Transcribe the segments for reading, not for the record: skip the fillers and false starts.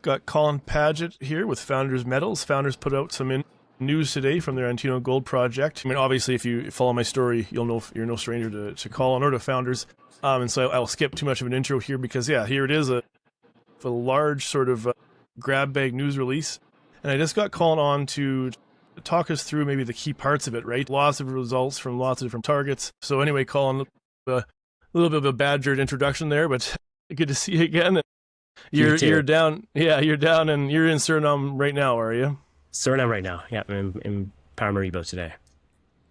Got Colin Paget here with Founders Metals. Founders put out some news today from their Antino Gold project. I mean, obviously, if you follow my story, you'll know you're no stranger to Colin or to Founders. And so I'll skip too much of an intro here because, yeah, here it is, a large sort of grab bag news release. And I just got Colin on to talk us through maybe the key parts of it, right? Lots of results from lots of different targets. So anyway, Colin, a little bit of a badgered introduction there, but good to see you again. You're down, you're down, and you're in Suriname right now, are you? Suriname right now, yeah. I'm in Paramaribo today.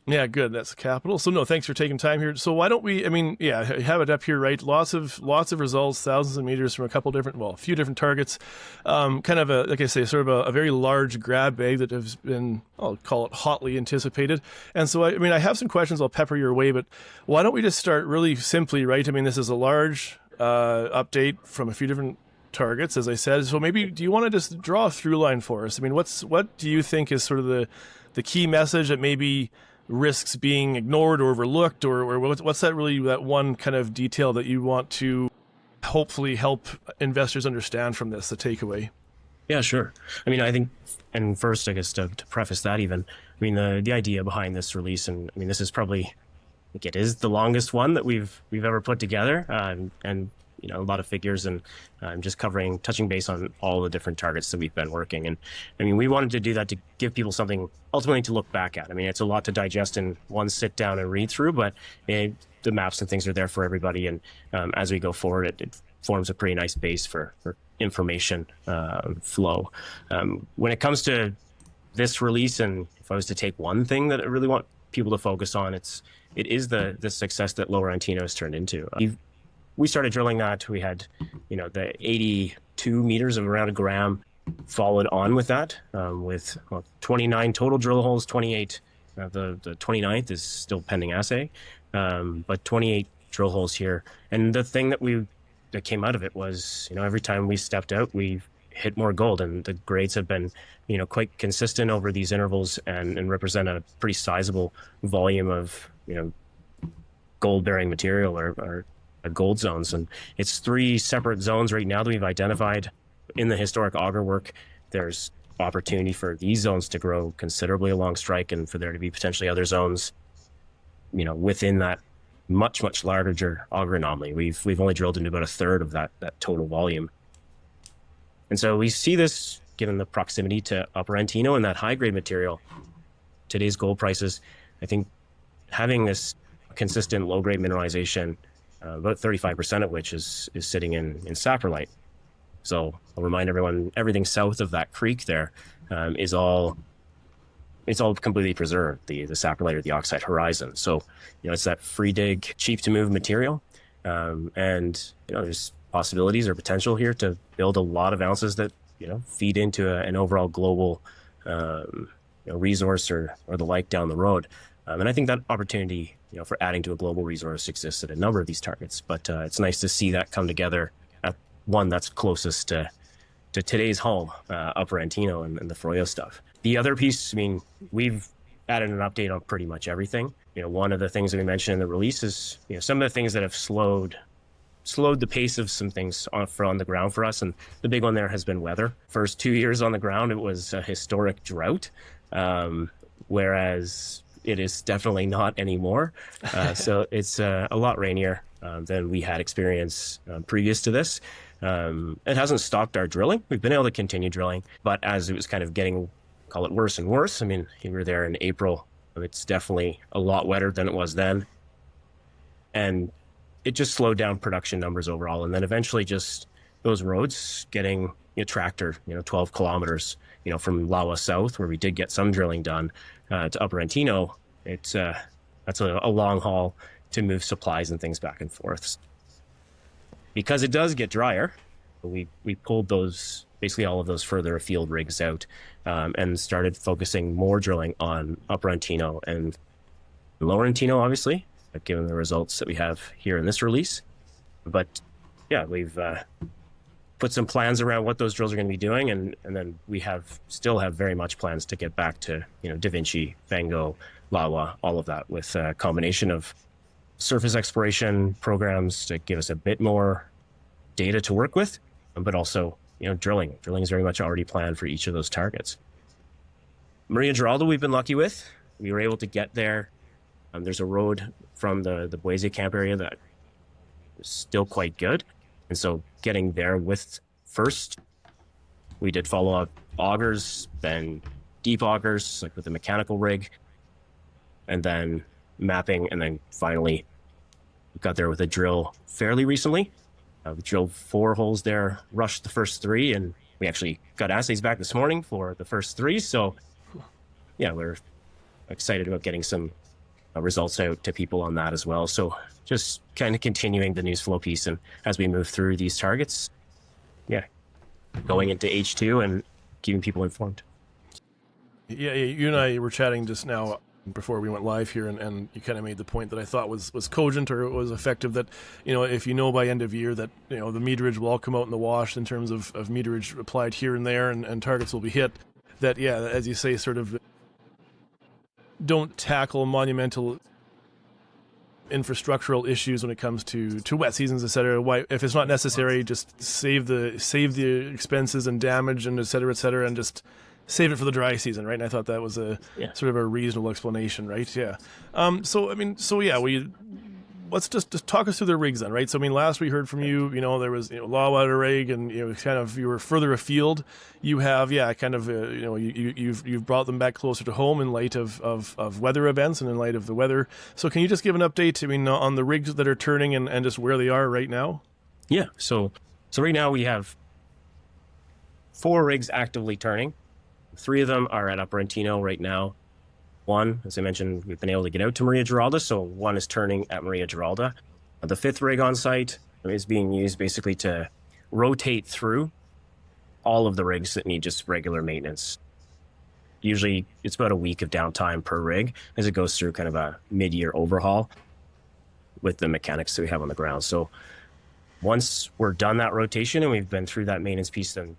Yeah, good. That's the capital. So no, thanks for taking time here. So why don't we? I mean, yeah, have it up here, right? Lots of results, thousands of meters from a few different targets. Kind of like I say, sort of a very large grab bag that has been, I'll call it, hotly anticipated. And so I have some questions I'll pepper your way, but why don't we just start really simply, right? I mean, this is a large update from a few different targets, as I said. So maybe, do you want to just draw a through line for us? I mean, what do you think is sort of the key message that maybe risks being ignored or overlooked, or what's that one kind of detail that you want to hopefully help investors understand from this, the takeaway? Yeah, sure. I mean, I think, and first, I guess to preface that even, I mean, the idea behind this release, and I mean, this is probably, I think it is the longest one that we've ever put together, and you know, a lot of figures, and just touching base on all the different targets that we've been working. And I mean, we wanted to do that to give people something ultimately to look back at. I mean, it's a lot to digest in one sit down and read through, but the maps and things are there for everybody. And as we go forward, it forms a pretty nice base for information flow. When it comes to this release, and if I was to take one thing that I really want people to focus on, it is the success that Lower Antino has turned into. We started drilling that. We had, you know, the 82 meters of around a gram, followed on with that, with 29 total drill holes, 28. The 29th is still pending assay, but 28 drill holes here. And the thing that came out of it was, you know, every time we stepped out, we hit more gold, and the grades have been, you know, quite consistent over these intervals, and represent a pretty sizable volume of, you know, gold-bearing material or gold zones. And it's 3 separate zones right now that we've identified in the historic auger work. There's opportunity for these zones to grow considerably along strike, and for there to be potentially other zones, you know, within that much larger auger anomaly. We've only drilled into about a third of that total volume. And so we see this, given the proximity to Upper Antino and that high grade material, today's gold prices, I think having this consistent low grade mineralization, about 35% of which is sitting in saprolite. So I'll remind everyone, everything south of that creek there is all completely preserved, the saprolite or the oxide horizon. So, you know, it's that free dig, cheap to move material. And, you know, there's possibilities or potential here to build a lot of ounces that, you know, feed into an overall global you know, resource or the like down the road. And I think that opportunity, you know, for adding to a global resource exists at a number of these targets. But it's nice to see that come together at one that's closest to today's home, Upper Antino and the Froyo stuff. The other piece, I mean, we've added an update on pretty much everything. You know, one of the things that we mentioned in the release is, you know, some of the things that have slowed the pace of some things on the ground for us. And the big one there has been weather. First 2 years on the ground, it was a historic drought, whereas it is definitely not anymore. So it's a lot rainier than we had experienced previous to this. It hasn't stopped our drilling. We've been able to continue drilling, but as it was kind of getting, call it, worse and worse. I mean, we were there in April. It's definitely a lot wetter than it was then. And it just slowed down production numbers overall. And then eventually just those roads getting, you know, tractor, you know, 12 kilometers, you know, from Lawa South, where we did get some drilling done, to Upper Antino. That's a long haul to move supplies and things back and forth. Because it does get drier, we pulled basically all of those further afield rigs out, and started focusing more drilling on Upper Antino and Lower Antino, obviously, given the results that we have here in this release. But yeah, we've put some plans around what those drills are going to be doing, and then we still have very much plans to get back to, you know, Da Vinci, Fango, Lawa, all of that, with a combination of surface exploration programs to give us a bit more data to work with, but also drilling. Drilling is very much already planned for each of those targets. Maria Giralda, we've been lucky with. We were able to get there. There's a road from the Boise camp area that is still quite good. And so getting there with first, we did follow up augers, then deep augers, like with a mechanical rig, and then mapping, and then finally we got there with a drill fairly recently. We drilled 4 holes there, rushed the first 3, and we actually got assays back this morning for the first 3. So yeah, we're excited about getting some results out to people on that as well. So just kind of continuing the news flow piece, and as we move through these targets, going into H2 and keeping people informed. Yeah, you and I were chatting just now before we went live here, and you kind of made the point that I thought was cogent, or it was effective, that if by end of year that the meterage will all come out in the wash in terms of meterage applied here and there, and targets will be hit, that as you say, sort of don't tackle monumental infrastructural issues when it comes to wet seasons, etc. Why, if it's not necessary, just save the expenses and damage and etc., and just save it for the dry season, right? And I thought that was a sort of a reasonable explanation, right? Yeah. Let's just talk us through the rigs then, right? So last we heard from you, there was Lawwater rig, and you were further afield. You have you've brought them back closer to home in light of weather events and in light of the weather. So can you just give an update? On the rigs that are turning and just where they are right now? Yeah. So right now we have 4 rigs actively turning. 3 of them are at Upper Antino right now. 1, as I mentioned, we've been able to get out to Maria Giralda, so 1 is turning at Maria Giralda. The 5th rig on site is being used basically to rotate through all of the rigs that need just regular maintenance. Usually it's about a week of downtime per rig as it goes through kind of a mid-year overhaul with the mechanics that we have on the ground. So once we're done that rotation and we've been through that maintenance piece, then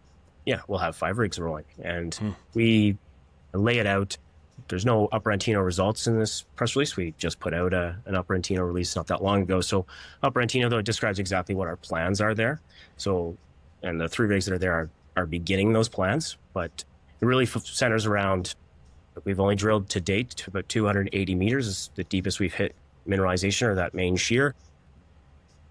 we'll have 5 rigs rolling. And we lay it out. There's no Upper Antino results in this press release. We just put out an Upper Antino release not that long ago. So Upper Antino, though, it describes exactly what our plans are there. So, and the 3 rigs that are there are beginning those plans, but it really centers around, we've only drilled to date to about 280 meters is the deepest we've hit mineralization, or that main shear.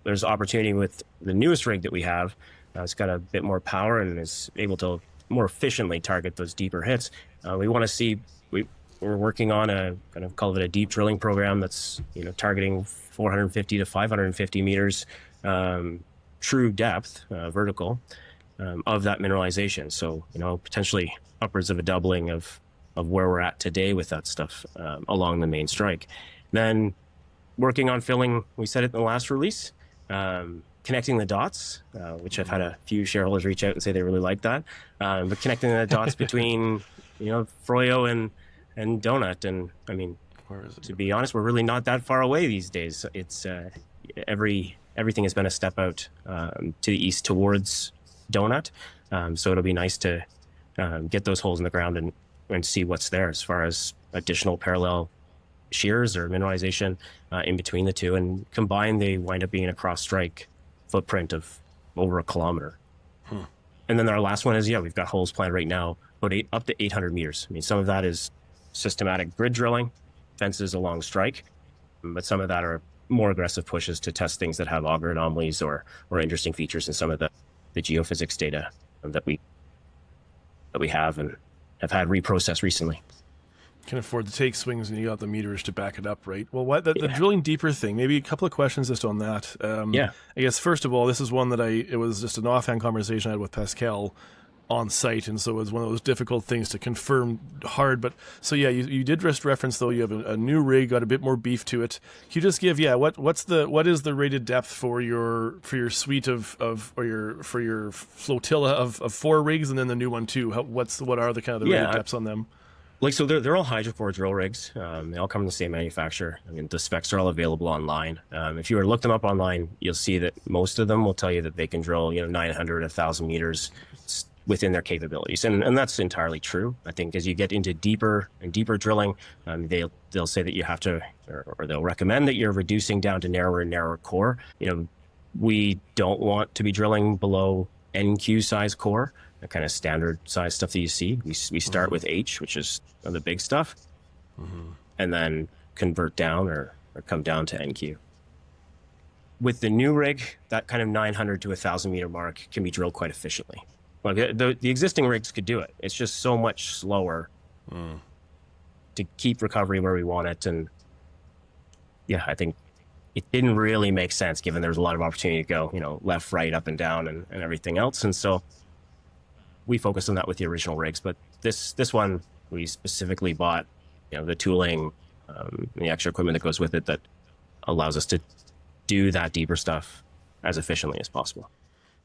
There's opportunity with the newest rig that we have. It's got a bit more power and is able to more efficiently target those deeper hits. We want to see, we're working on a kind of call it a deep drilling program that's targeting 450 to 550 meters true depth, vertical, of that mineralization. So potentially upwards of a doubling of where we're at today with that stuff along the main strike. Then working on filling, we said it in the last release, connecting the dots, which I've had a few shareholders reach out and say they really like that. But connecting the dots between Froyo and Donut, and to be honest, we're really not that far away these days. It's everything has been a step out to the east towards Donut, so it'll be nice to get those holes in the ground and see what's there as far as additional parallel shears or mineralization in between the two, and combined they wind up being a cross strike footprint of over 1 kilometer. And then our last one is we've got holes planned right now up to 800 meters. Some of that is systematic grid drilling, fences along strike, but some of that are more aggressive pushes to test things that have auger anomalies or interesting features in some of the geophysics data that we have and have had reprocessed recently. Can afford to take swings, and you got the meterage to back it up, right? Well, the drilling deeper thing, maybe a couple of questions just on that. I guess first of all, this is one that it was just an offhand conversation I had with Pascal on site, and so it was one of those difficult things to confirm hard. But so you did just reference, though, you have a new rig, got a bit more beef to it. Can you just give what is the rated depth for your suite for your flotilla of 4 rigs, and then the new one too? What are the kind of the rated depths on them? So they're all hydrocore drill rigs. They all come from the same manufacturer. The specs are all available online. If you were to look them up online, you'll see that most of them will tell you that they can drill 900, 1,000 meters within their capabilities, and that's entirely true. I think as you get into deeper and deeper drilling, they'll say that you have to, or they'll recommend that you're reducing down to narrower and narrower core. We don't want to be drilling below NQ size core, the kind of standard size stuff that you see. We start with H, which is the big stuff, and then convert down or come down to NQ. With the new rig, that kind of 900 to 1,000 meter mark can be drilled quite efficiently. Like the existing rigs could do it. It's just so much slower to keep recovery where we want it. And yeah, I think it didn't really make sense given there was a lot of opportunity to go, left, right, up and down and everything else. And so we focused on that with the original rigs. But this one, we specifically bought, the tooling, the extra equipment that goes with it that allows us to do that deeper stuff as efficiently as possible.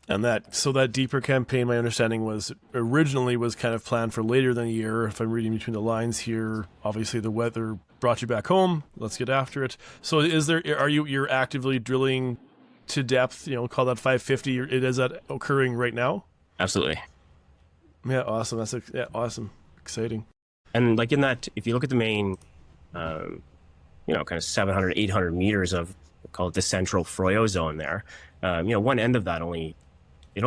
And that deeper campaign, my understanding was originally kind of planned for later than a year. If I'm reading between the lines here, obviously the weather brought you back home. Let's get after it. So you're actively drilling to depth, call that 550. Is that occurring right now? Absolutely. Yeah. Awesome. Awesome. Exciting. And like in that, if you look at the main, kind of 700, 800 meters of, call it the central Froyo zone there, one end of that only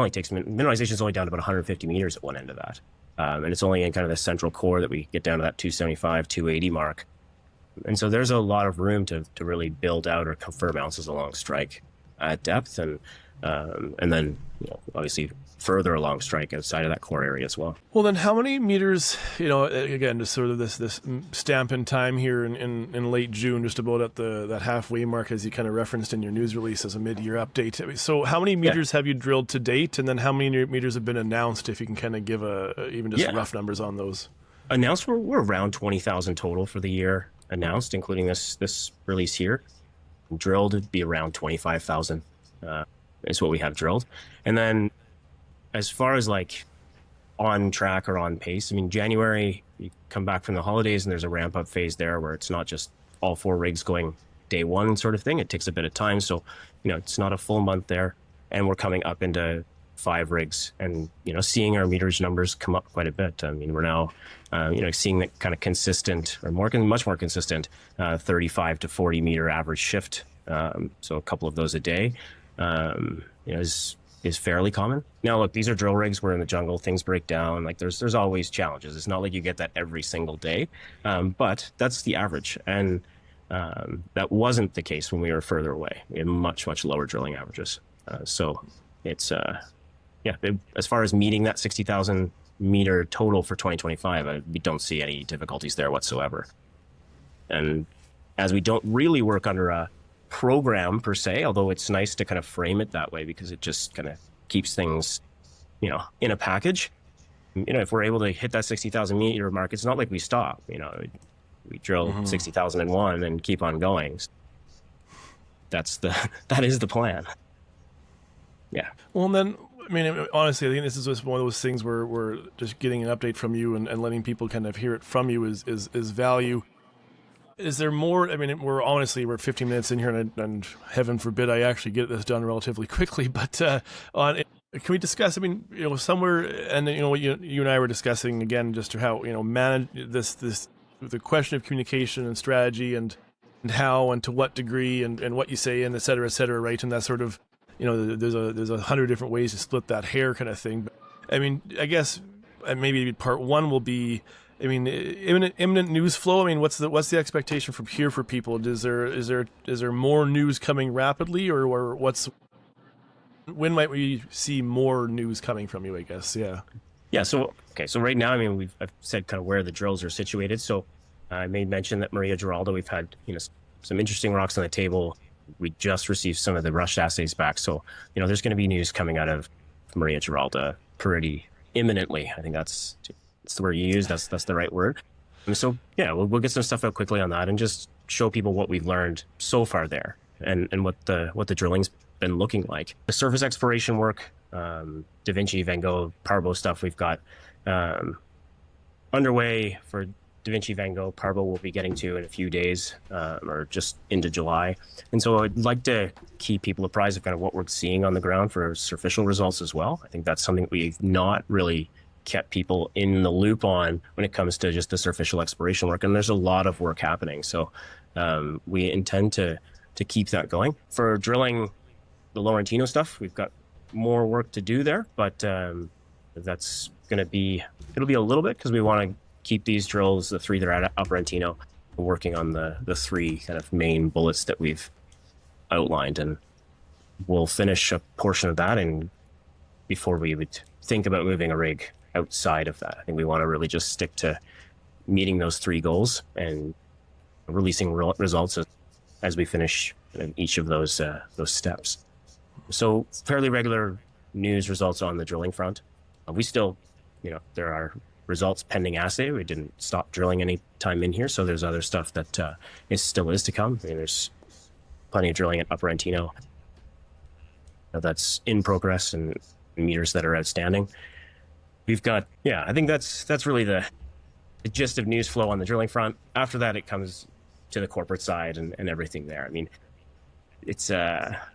takes mineralization is only down to about 150 meters at one end of that. And it's only in kind of the central core that we get down to that 275, 280 mark. And so there's a lot of room to really build out or confirm ounces along strike at depth. And then, obviously further along strike outside of that core area as well. Well, then how many meters, again, just sort of this stamp in time here in late June, just about at that halfway mark, as you kind of referenced in your news release as a mid-year update. So how many meters have you drilled to date? And then how many meters have been announced, if you can kind of give even just rough numbers on those? Announced, we're around 20,000 total for the year announced, including this release here. Drilled, it'd be around 25,000 is what we have drilled. And then as far as like on track or on pace, I mean, January, you come back from the holidays and there's a ramp up phase there where it's not just all 4 rigs going day one sort of thing. It takes a bit of time. So, it's not a full month there. And we're coming up into 5 rigs and, seeing our meterage numbers come up quite a bit. I mean, we're now, seeing that kind of consistent or much more consistent 35 to 40 meter average shift. So a couple of those a day, is fairly common. Now, look, these are drill rigs. We're in the jungle. Things break down. Like there's always challenges. It's not like you get that every single day, but that's the average. And that wasn't the case when we were further away. We had much, much lower drilling averages. So it's, as far as meeting that 60,000 meter total for 2025, we don't see any difficulties there whatsoever. And as we don't really work under a program per se, although it's nice to kind of frame it that way because it just kind of keeps things, in a package. If we're able to hit that 60,000 meter mark, it's not like we stop. We drill 60,001 and keep on going. That is the plan. Yeah. Well, then, I mean, honestly, I think this is just one of those things where we're just getting an update from you and letting people kind of hear it from you is value. Is there more? I mean, we're 15 minutes in here, and heaven forbid I actually get this done relatively quickly. But can we discuss? I mean, somewhere, and what you and I were discussing again, just how manage the question of communication and strategy, and how and to what degree, and what you say, and et cetera, right? And that sort of, there's 100 different ways to split that hair kind of thing. But, I mean, I guess maybe part one will be. I mean, imminent news flow. I mean, what's the expectation from here for people? Is there more news coming rapidly, or when might we see more news coming from you? I guess, yeah. Yeah. So right now, I mean, I've said kind of where the drills are situated. So I made mention that Maria Giralda, we've had some interesting rocks on the table. We just received some of the rushed assays back, so there's going to be news coming out of Maria Giralda pretty imminently. I think that's the word you use. That's the right word. And so, we'll get some stuff out quickly on that and just show people what we've learned so far there and what the drilling's been looking like. The surface exploration work, Da Vinci, Van Gogh, Parbo stuff we've got underway for Da Vinci, Van Gogh. Parbo we'll be getting to in a few days or just into July. And so I'd like to keep people apprised of kind of what we're seeing on the ground for superficial results as well. I think that's something we've not really kept people in the loop on when it comes to just the superficial exploration work, and there's a lot of work happening. So we intend to keep that going. For drilling the Laurentino stuff, we've got more work to do there, but that's going to be, it'll be a little bit because we want to keep these drills, the 3 that are at Upper Antino, working on the 3 kind of main bullets that we've outlined. And we'll finish a portion of that and before we would think about moving a rig outside of that. I think we want to really just stick to meeting those 3 goals and releasing results as we finish each of those steps. So fairly regular news results on the drilling front. We still, there are results pending assay. We didn't stop drilling any time in here, so there's other stuff that still is to come. I mean, there's plenty of drilling at Upper Antino that's in progress and meters that are outstanding. We've got, I think that's really the gist of news flow on the drilling front. After that, it comes to the corporate side and everything there. I mean, it's around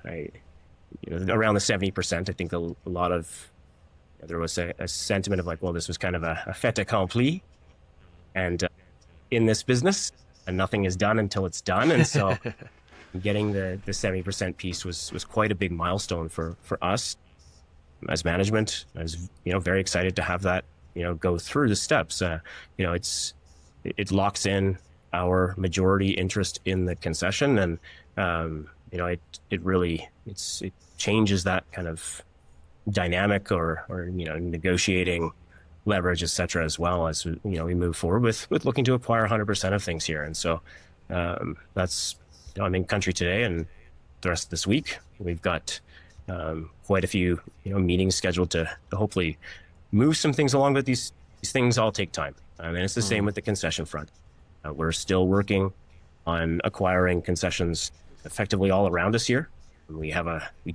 the 70%. I think a lot of there was a sentiment of like, well, this was kind of a fait accompli, and in this business, and nothing is done until it's done, and so getting the 70% piece was quite a big milestone for us as management. I was very excited to have that go through the steps. It locks in our majority interest in the concession, and it really changes that kind of dynamic or negotiating leverage, etc., as well as we move forward with looking to acquire 100% of things here. And so that's I'm in country today and the rest of this week. We've got quite a few meetings scheduled to hopefully move some things along, but these things all take time. And it's the same with the concession front. We're still working on acquiring concessions effectively all around us here. We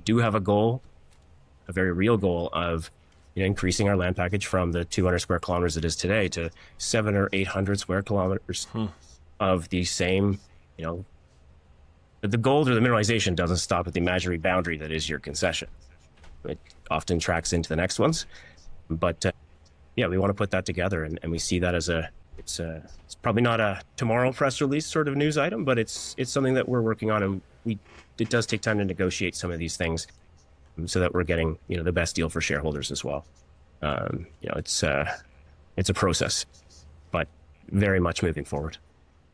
do have a goal, a very real goal of increasing our land package from the 200 square kilometers it is today to 700 or 800 square kilometers of the same, the gold or the mineralization doesn't stop at the imaginary boundary that is your concession. It often tracks into the next ones. But we want to put that together, and we see that as it's probably not a tomorrow press release sort of news item, but it's something that we're working on, and it does take time to negotiate some of these things so that we're getting the best deal for shareholders as well. It's a process, but very much moving forward.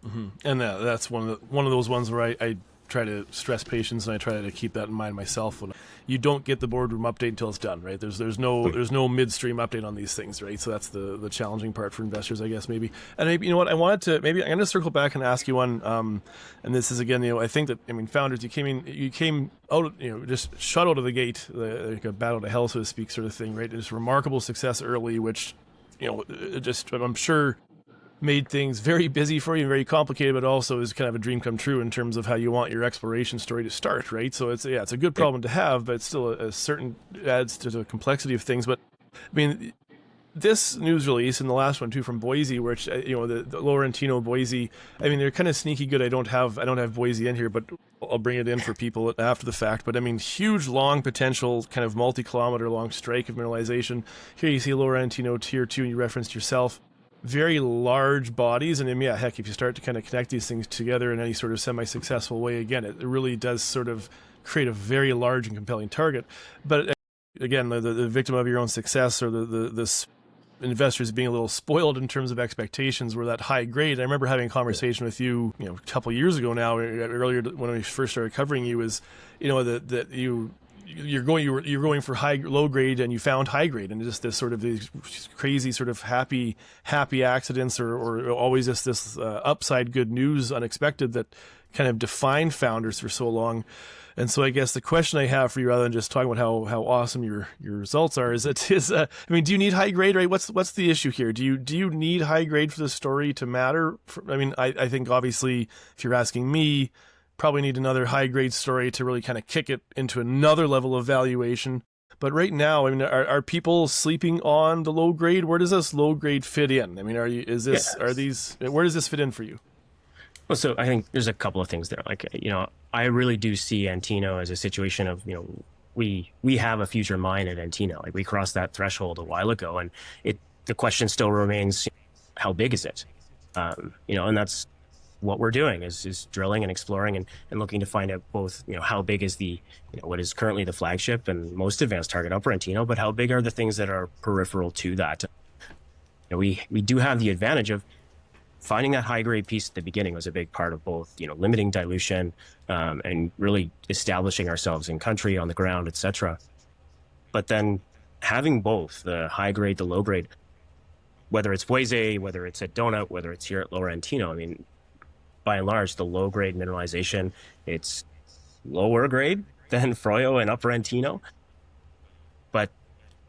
Mm-hmm. And that's one of those ones where I try to stress patience, and I try to keep that in mind myself. When you don't get the boardroom update until it's done, right? There's no midstream update on these things, right? So that's the challenging part for investors, I guess, maybe. And maybe I'm going to circle back and ask you one. And this is again, I think that founders, you came out, just shut out of the gate, like a battle to hell, so to speak, sort of thing, right? Just remarkable success early, which I'm sure made things very busy for you and very complicated, but also is kind of a dream come true in terms of how you want your exploration story to start, right? So it's a good problem to have, but it's still a certain adds to the complexity of things. But this news release and the last one too from Boise, which the Lower Antino Boise, they're kind of sneaky good. I don't have Boise in here, but I'll bring it in for people after the fact. But huge, long potential, kind of multi-kilometer long strike of mineralization. Here you see Lower Antino Tier 2, and you referenced yourself. Very large bodies, and heck, if you start to kind of connect these things together in any sort of semi-successful way, again, it really does sort of create a very large and compelling target. But again, the victim of your own success, or the investors being a little spoiled in terms of expectations, were that high grade. I remember having a conversation with you, a couple of years ago now, earlier when we first started covering you, is that you're going for low grade, and you found high grade, and just this sort of these crazy sort of happy accidents, or always just this upside good news, unexpected, that kind of defined founders for so long. And so I guess the question I have for you, rather than just talking about how awesome your results are, do you need high grade, right? What's the issue here? Do you need high grade for the story to matter? I think obviously, if you're asking me, probably need another high grade story to really kind of kick it into another level of valuation. But right now, are people sleeping on the low grade? Where does this low grade fit in? Where does this fit in for you? Well, so I think there's a couple of things there. Like, I really do see Antino as a situation of, we have a future mine at Antino. Like, we crossed that threshold a while ago, and the question still remains, how big is it? And that's what we're doing is drilling and exploring and looking to find out both, how big is the, what is currently the flagship and most advanced target, Upper Antino, but how big are the things that are peripheral to that. We do have the advantage of finding that high grade piece at the beginning was a big part of both, limiting dilution, and really establishing ourselves in country, on the ground, etc. But then having both the high grade, the low grade, whether it's Boise, whether it's at Donut, whether it's here at Lower Antino, I mean, by and large, the low grade mineralization, it's lower grade than Froyo and Upper Antino, but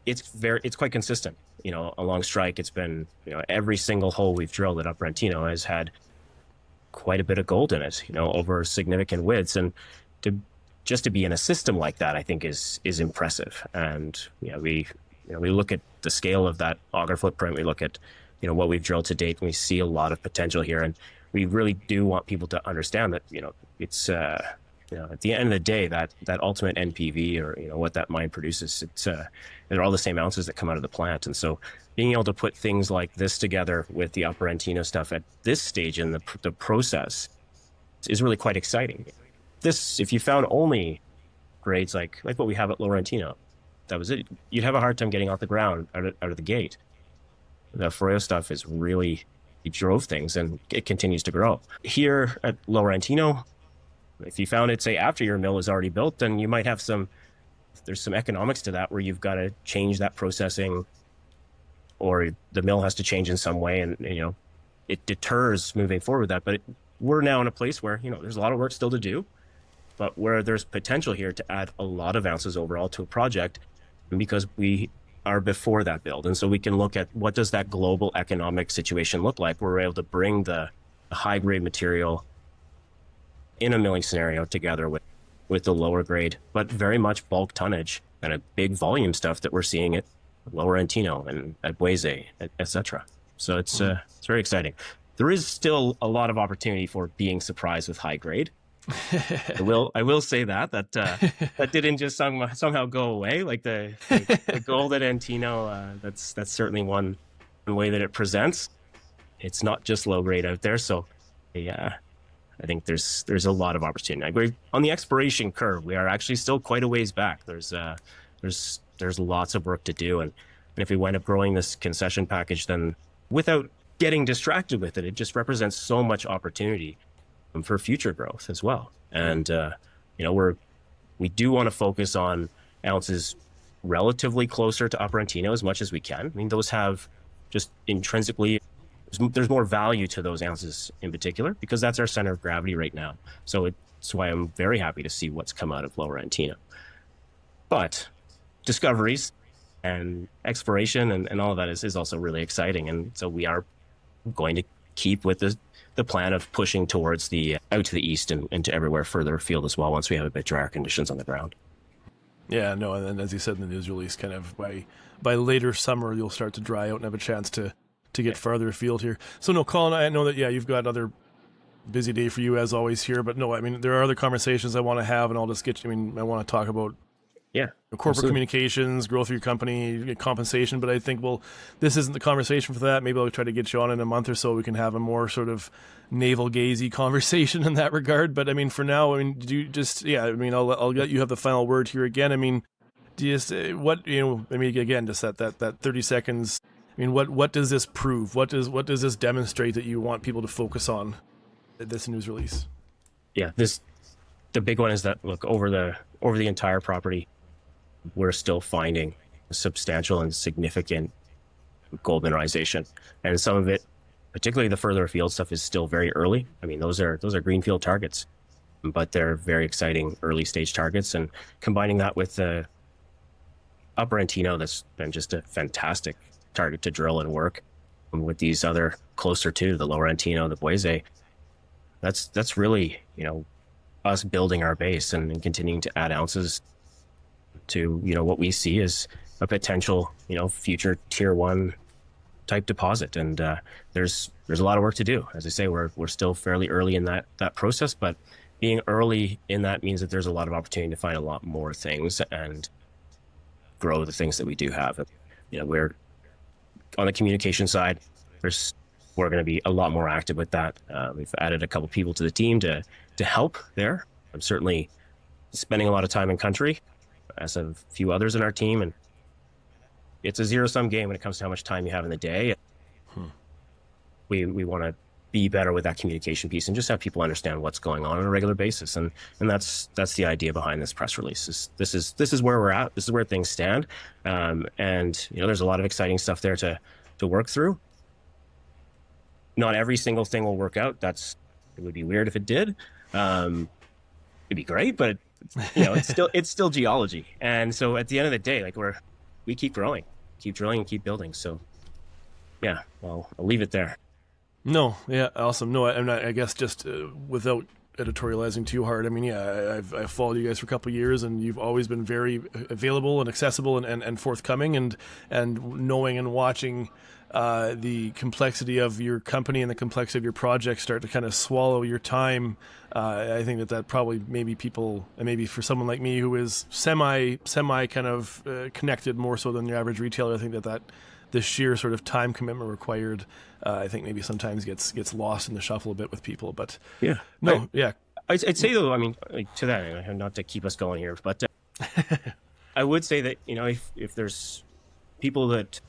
it's quite consistent. Along strike, it's been, every single hole we've drilled at Upper Antino has had quite a bit of gold in it, over significant widths. And just to be in a system like that, I think is impressive. And, we look at the scale of that auger footprint. We look at, what we've drilled to date, and we see a lot of potential here. And we really do want people to understand that, it's, at the end of the day, that ultimate NPV, or, what that mine produces, they're all the same ounces that come out of the plant. And so being able to put things like this together with the Upper Antino stuff at this stage in the process is really quite exciting. If you found only grades like what we have at Lower Antino, that was it, you'd have a hard time getting off the ground out of the gate. The Froyo stuff is really, it drove things, and it continues to grow. Here at Lower Antino, if you found it, say, after your mill is already built, then you might have there's some economics to that, where you've got to change that processing, or the mill has to change in some way, and, it deters moving forward with that. But we're now in a place where, there's a lot of work still to do, but where there's potential here to add a lot of ounces overall to a project, because we are before that build. And so we can look at what does that global economic situation look like, where we're able to bring the high grade material in a milling scenario together with the lower grade, but very much bulk tonnage and a big volume stuff that we're seeing at Lower Antino and at Boise, etc. So it's very exciting. There is still a lot of opportunity for being surprised with high grade. I will say that didn't just somehow go away. Like the gold at Antino, that's certainly one way that it presents. It's not just low grade out there. So I think there's a lot of opportunity. On the exploration curve, we are actually still quite a ways back. There's lots of work to do, and if we wind up growing this concession package, then without getting distracted with it, it just represents so much opportunity for future growth as well. And we do want to focus on ounces relatively closer to Upper Antino as much as we can. I mean, those have just intrinsically, there's more value to those ounces in particular, because that's our center of gravity right now. So it's why I'm very happy to see what's come out of Lower Antino. But discoveries and exploration and all of that is also really exciting. And so we are going to keep with the plan of pushing towards out to the east and to everywhere further afield as well, once we have a bit drier conditions on the ground. Yeah, no, and then as you said in the news release, kind of by later summer, you'll start to dry out and have a chance to get farther afield here. So no, Colin, I know that, you've got another busy day for you as always here, but no, I mean, there are other conversations I want to have, and I'll just I want to talk about corporate absolutely. Communications, growth of your company, compensation, but I think, this isn't the conversation for that. Maybe I'll try to get you on in a month or so. We can have a more sort of navel-gazy conversation in that regard. But I mean, for now, do you just, I'll let you have the final word here again. I mean, do you just, again, just that 30 seconds, what does this prove? What does this demonstrate that you want people to focus on at this news release? Yeah, the big one is that, look, over the entire property, we're still finding substantial and significant gold mineralization, and some of it, particularly the further afield stuff, is still very early. I mean, those are greenfield targets, but they're very exciting early stage targets. And combining that with the Upper Antino, that's been just a fantastic target to drill and work, and with these other closer to the Lower Antino, the Boise, that's really, us building our base and continuing to add ounces to, what we see as a potential, future tier 1 type deposit. And there's a lot of work to do. As I say, we're still fairly early in that process, but being early in that means that there's a lot of opportunity to find a lot more things and grow the things that we do have. We're on the communication side. There's we're going to be a lot more active with that. We've added a couple people to the team to help there. I'm certainly spending a lot of time in country, as a few others in our team, and it's a zero-sum game when it comes to how much time you have in the day. We want to be better with that communication piece and just have people understand what's going on a regular basis. And that's the idea behind this press release. This is where we're at. This is where things stand. And there's a lot of exciting stuff there to work through. Not every single thing will work out. It would be weird if it did. It'd be great, but it's still geology. And so at the end of the day, like we keep growing, keep drilling, and keep building. So yeah, well, I'll leave it there. No, yeah, awesome. No, I'm not. I guess just without editorializing too hard. I mean, yeah, I've followed you guys for a couple of years, and you've always been very available and accessible and forthcoming, and knowing and watching the complexity of your company and the complexity of your project start to kind of swallow your time. I think that probably maybe people, and maybe for someone like me who is semi kind of connected more so than the average retailer, I think that the sheer sort of time commitment required, I think maybe sometimes gets lost in the shuffle a bit with people. But yeah, I'd say though, I mean, to that, not to keep us going here, but I would say that if there's people that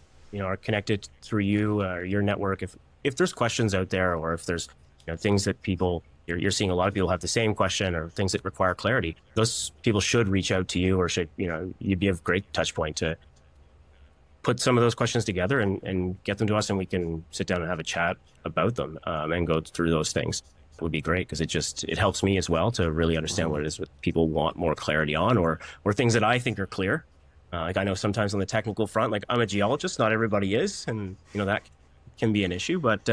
are connected through you or your network, if there's questions out there, or if there's things that you're seeing a lot of people have the same question, or things that require clarity, those people should reach out to you, or should you'd be a great touch point to put some of those questions together and get them to us, and we can sit down and have a chat about them and go through those things. It would be great, because it helps me as well to really understand what it is that people want more clarity on, or things that I think are clear. Like I know sometimes on the technical front, like I'm a geologist, not everybody is, and that can be an issue. But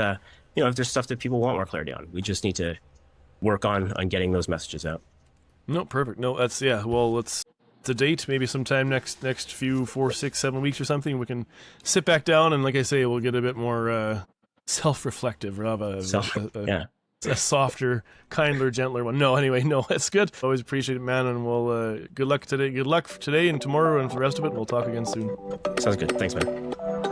if there's stuff that people want more clarity on, we just need to work on getting those messages out. No, perfect. No, that's well, let's to date, maybe sometime next few 4, 6, 7 weeks or something, we can sit back down and, like I say, we'll get a bit more self-reflective, or have a softer, kinder, gentler one. No, anyway, no, that's good. Always appreciate it, man, and we'll good luck today. Good luck for today and tomorrow and for the rest of it. We'll talk again soon. Sounds good. Thanks, man.